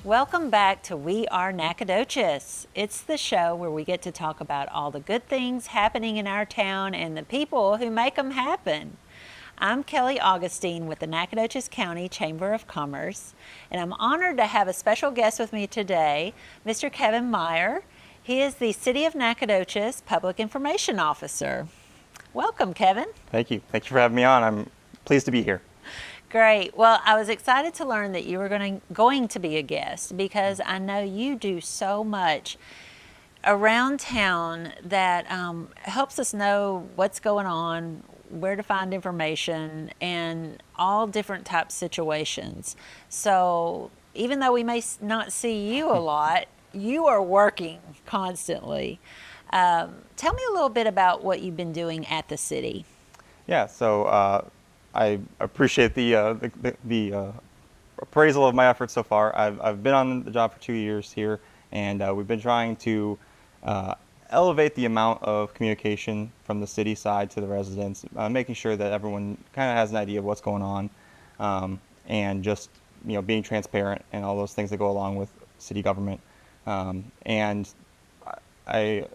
Welcome back to We Are Nacogdoches. It's the show where we get to talk about all the good things happening in our town and the people who make them happen. I'm Kelly Augustine with the Nacogdoches County Chamber of Commerce, and I'm honored to have a special guest with me today, Mr. Kevin Meyer. He is the City of Nacogdoches Public Information Officer. Welcome, Kevin. Thank you. Thank you for having me on. I'm pleased to be here. Great. Well, I was excited to learn that you were going to be a guest because I know you do so much around town that helps us know what's going on, where to find information, and all different types of situations. So even though we may not see you a lot, you are working constantly. Tell me a little bit about what you've been doing at the city. Yeah, so I appreciate the appraisal of my efforts so far. I've been on the job for 2 years here, and we've been trying to elevate the amount of communication from the city side to the residents, making sure that everyone kind of has an idea of what's going on, and just being transparent and all those things that go along with city government. And I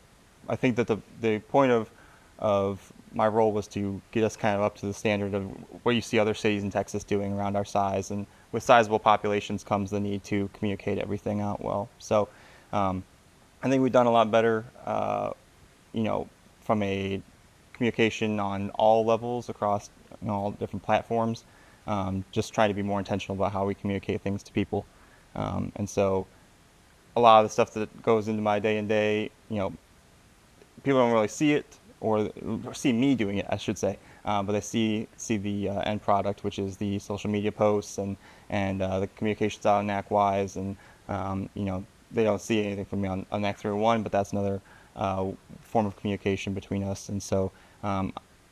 think that the point of my role was to get us kind of up to the standard of what you see other cities in Texas doing around our size. And with sizable populations comes the need to communicate everything out well. So I think we've done a lot better, from a communication on all levels across all different platforms. Just trying to be more intentional about how we communicate things to people. And so a lot of the stuff that goes into my day and day, people don't really see it or see me doing it, I should say, but they see the end product, which is the social media posts and the communications out on NacWise, and they don't see anything from me on NAC301, but that's another form of communication between us. And so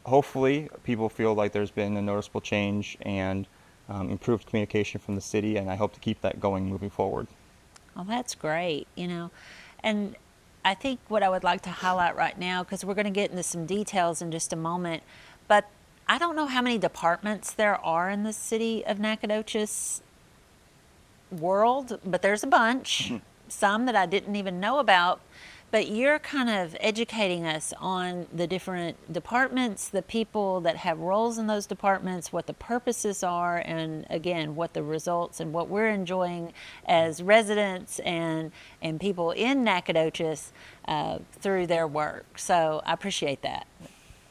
hopefully people feel like there's been a noticeable change and improved communication from the city, and I hope to keep that going moving forward. Well, that's great, and I think what I would like to highlight right now, because we're going to get into some details in just a moment, but I don't know how many departments there are in the city of Nacogdoches world, but there's a bunch, some that I didn't even know about. But you're kind of educating us on the different departments, the people that have roles in those departments, what the purposes are, and again, what the results and what we're enjoying as residents and people in Nacogdoches through their work. So I appreciate that.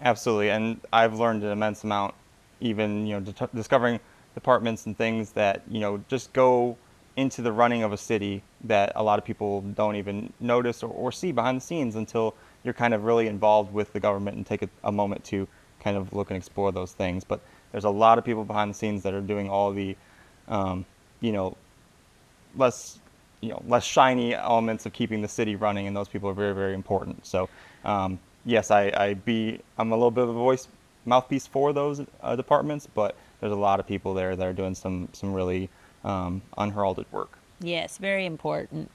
Absolutely, and I've learned an immense amount, even discovering departments and things that just go into the running of a city that a lot of people don't even notice or see behind the scenes until you're kind of really involved with the government and take a moment to kind of look and explore those things. But there's a lot of people behind the scenes that are doing all the, less shiny elements of keeping the city running, and those people are very, very important. So yes, I'm a little bit of a mouthpiece for those departments, but there's a lot of people there that are doing some really unheralded work. Yes, very important.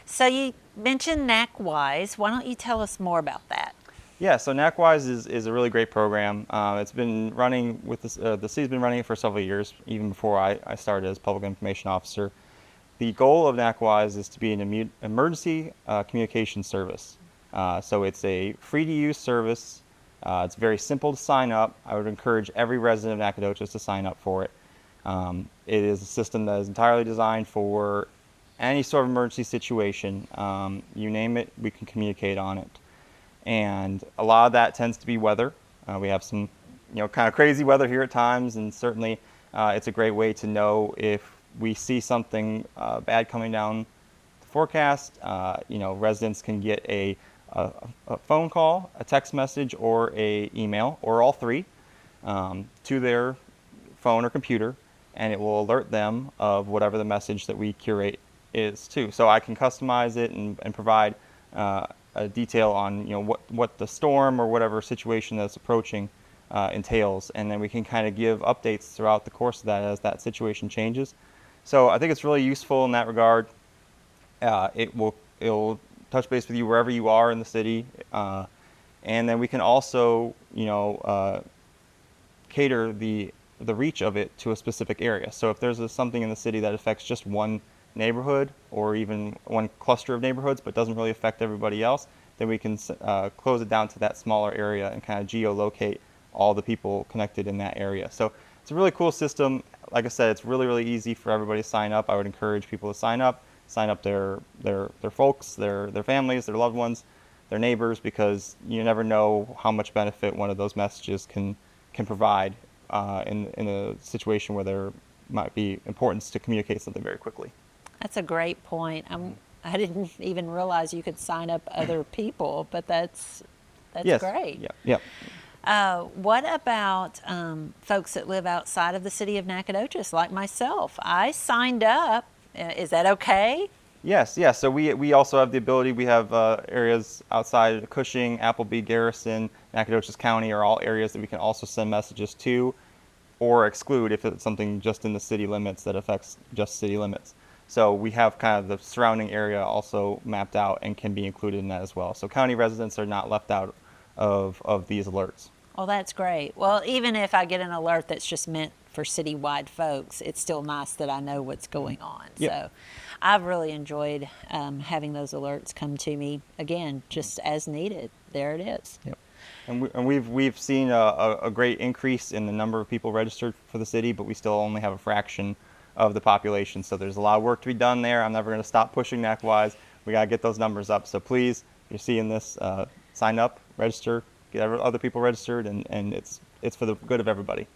So you mentioned NacWise. Why don't you tell us more about that? Yeah, so NacWise is a really great program. It's been running with the city's been running it for several years, even before I started as public information officer. The goal of NacWise is to be an emergency communication service. So it's a free-to-use service. It's very simple to sign up. I would encourage every resident of Nacogdoches to sign up for it. It is a system that is entirely designed for any sort of emergency situation. You name it, we can communicate on it. And a lot of that tends to be weather. We have some, kind of crazy weather here at times, and certainly it's a great way to know if we see something bad coming down the forecast. Residents can get a phone call, a text message, or a email, or all three, to their phone or computer, and it will alert them of whatever the message that we curate is too. So I can customize it and provide a detail on what the storm or whatever situation that's approaching entails, and then we can kind of give updates throughout the course of that as that situation changes. So I think it's really useful in that regard. It'll touch base with you wherever you are in the city, and then we can also cater the reach of it to a specific area. So if there's something in the city that affects just one neighborhood or even one cluster of neighborhoods, but doesn't really affect everybody else, then we can close it down to that smaller area and kind of geolocate all the people connected in that area. So it's a really cool system. Like I said, it's really, really easy for everybody to sign up. I would encourage people to sign up their folks, their families, their loved ones, their neighbors, because you never know how much benefit one of those messages can provide in a situation where there might be importance to communicate something very quickly. That's a great point. I didn't even realize you could sign up other people, but that's Yes. great. Yeah. Yep. What about folks that live outside of the city of Nacogdoches, like myself? I signed up. Is that okay? Yes, yes. So we also have the ability. We have areas outside of Cushing, Appleby, Garrison, Nacogdoches County are all areas that we can also send messages to, or exclude if it's something just in the city limits that affects just city limits. So we have kind of the surrounding area also mapped out and can be included in that as well. So county residents are not left out of these alerts. Well, that's great. Well, even if I get an alert that's just meant for citywide folks, it's still nice that I know what's going on. Yep. So I've really enjoyed having those alerts come to me, again, just as needed. There it is. Yep. And we've seen a great increase in the number of people registered for the city, but we still only have a fraction of the population. So there's a lot of work to be done there. I'm never going to stop pushing NacWise. We got to get those numbers up. So please, if you're seeing this, sign up, register, get other people registered, and it's for the good of everybody.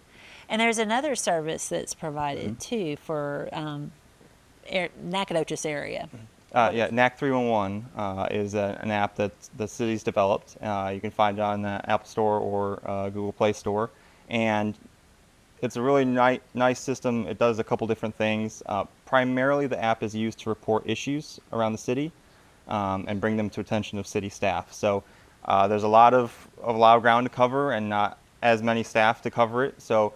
And there's another service that's provided too for Nacogdoches area. Yeah, NAC 311 is an app that the city's developed. You can find it on the Apple Store or Google Play Store, and it's a really nice system. It does a couple different things. Primarily, the app is used to report issues around the city and bring them to attention of city staff. So there's a lot of ground to cover and not as many staff to cover it. So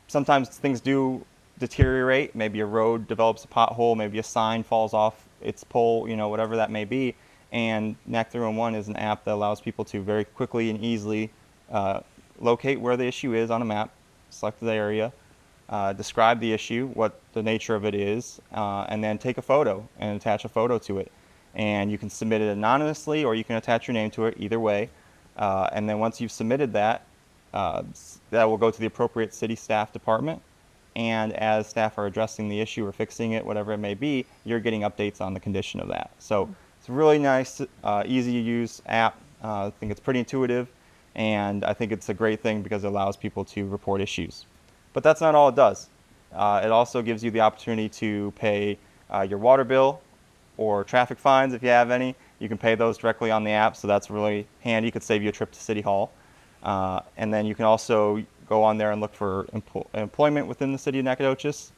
sometimes things do deteriorate. Maybe a road develops a pothole, maybe a sign falls off its pole, whatever that may be. And NAC 311 is an app that allows people to very quickly and easily locate where the issue is on a map, select the area, describe the issue, what the nature of it is, and then take a photo and attach a photo to it. And you can submit it anonymously or you can attach your name to it, either way. And then once you've submitted that, that will go to the appropriate city staff department. And as staff are addressing the issue or fixing it, whatever it may be, you're getting updates on the condition of that. So it's a really nice, easy to use app. I think it's pretty intuitive, and I think it's a great thing because it allows people to report issues. But that's not all it does. It also gives you the opportunity to pay your water bill or traffic fines if you have any. You can pay those directly on the app, so that's really handy. It could save you a trip to City Hall. And then you can also go on there and look for employment within the city of Nacogdoches,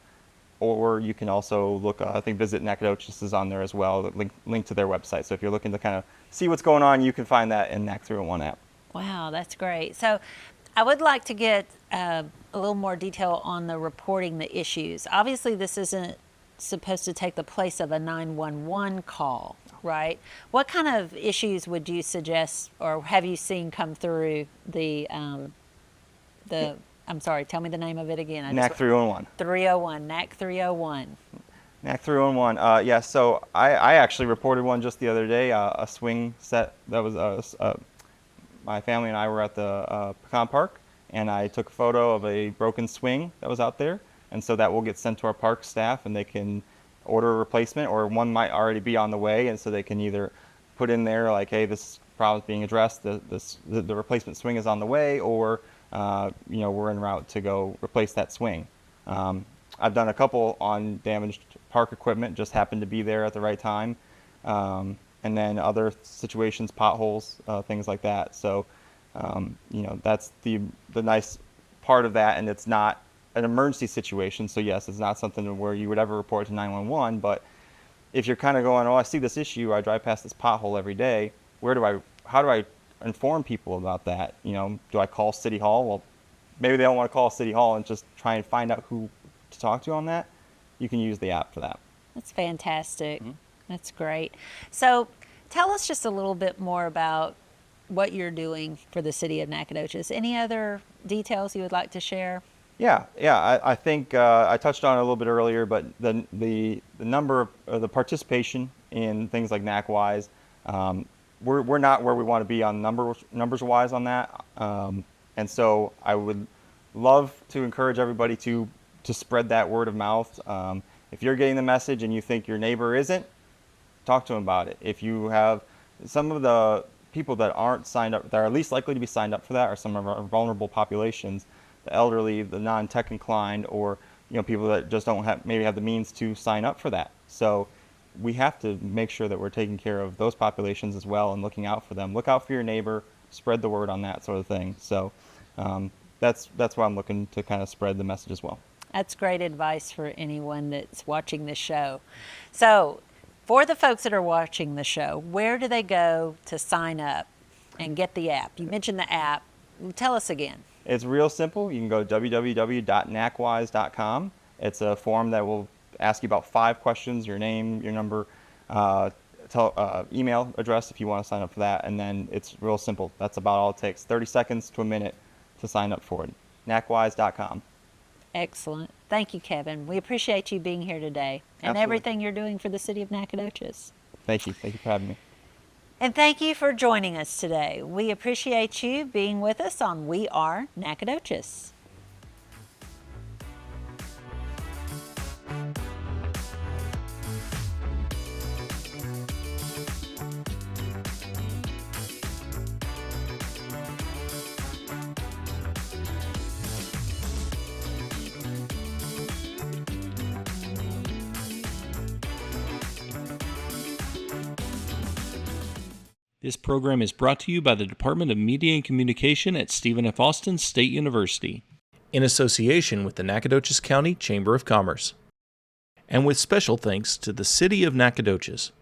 or you can also look, I think Visit Nacogdoches is on there as well, link to their website. So if you're looking to kind of see what's going on, you can find that in NAC 311 app. Wow, that's great. So I would like to get a little more detail on the reporting the issues. Obviously, this isn't supposed to take the place of a 911 call, right? What kind of issues would you suggest or have you seen come through I'm sorry, tell me the name of it again. NAC 311. 301, NAC 301. NAC 311. Yeah, so I actually reported one just the other day, a swing set that was, my family and I were at the Pecan Park, and I took a photo of a broken swing that was out there. And so that will get sent to our park staff, and they can order a replacement, or one might already be on the way, and so they can either put in there like, hey, this problem is being addressed, the replacement swing is on the way, or we're en route to go replace that swing. I've done a couple on damaged park equipment, just happened to be there at the right time, and then other situations, potholes, things like that. So that's the nice part of that, and it's not an emergency situation. So yes, it's not something where you would ever report to 911, but if you're kind of going, oh, I see this issue, I drive past this pothole every day, how do I inform people about that? Do I call City Hall? Well, maybe they don't want to call City Hall and just try and find out who to talk to on that. You can use the app for that. That's fantastic. That's great. So tell us just a little bit more about what you're doing for the city of Nacogdoches. Any other details you would like to share? Yeah. I think I touched on it a little bit earlier, but the number of the participation in things like NacWise, we're not where we want to be on numbers wise on that, and so I would love to encourage everybody to spread that word of mouth. If you're getting the message and you think your neighbor isn't, talk to them about it. If you have some of the people that aren't signed up, that are least likely to be signed up for that, are some of our vulnerable populations, the elderly, the non-tech inclined, or people that just don't have maybe have the means to sign up for that. So we have to make sure that we're taking care of those populations as well and looking out for them. Look out for your neighbor, spread the word on that sort of thing. So that's why I'm looking to kind of spread the message as well. That's great advice for anyone that's watching the show. So for the folks that are watching the show, where do they go to sign up and get the app? You mentioned the app. Tell us again. It's real simple. You can go to www.nacwise.com. It's a form that will ask you about 5 questions: your name, your number, email address if you want to sign up for that, and then it's real simple. That's about all it takes. 30 seconds to a minute to sign up for it. NacWise.com. Excellent. Thank you, Kevin. We appreciate you being here today and Absolutely. everything you're doing for the city of Nacogdoches. Thank you. Thank you for having me. And thank you for joining us today. We appreciate you being with us on We Are Nacogdoches. This program is brought to you by the Department of Media and Communication at Stephen F. Austin State University, in association with the Nacogdoches County Chamber of Commerce, and with special thanks to the City of Nacogdoches.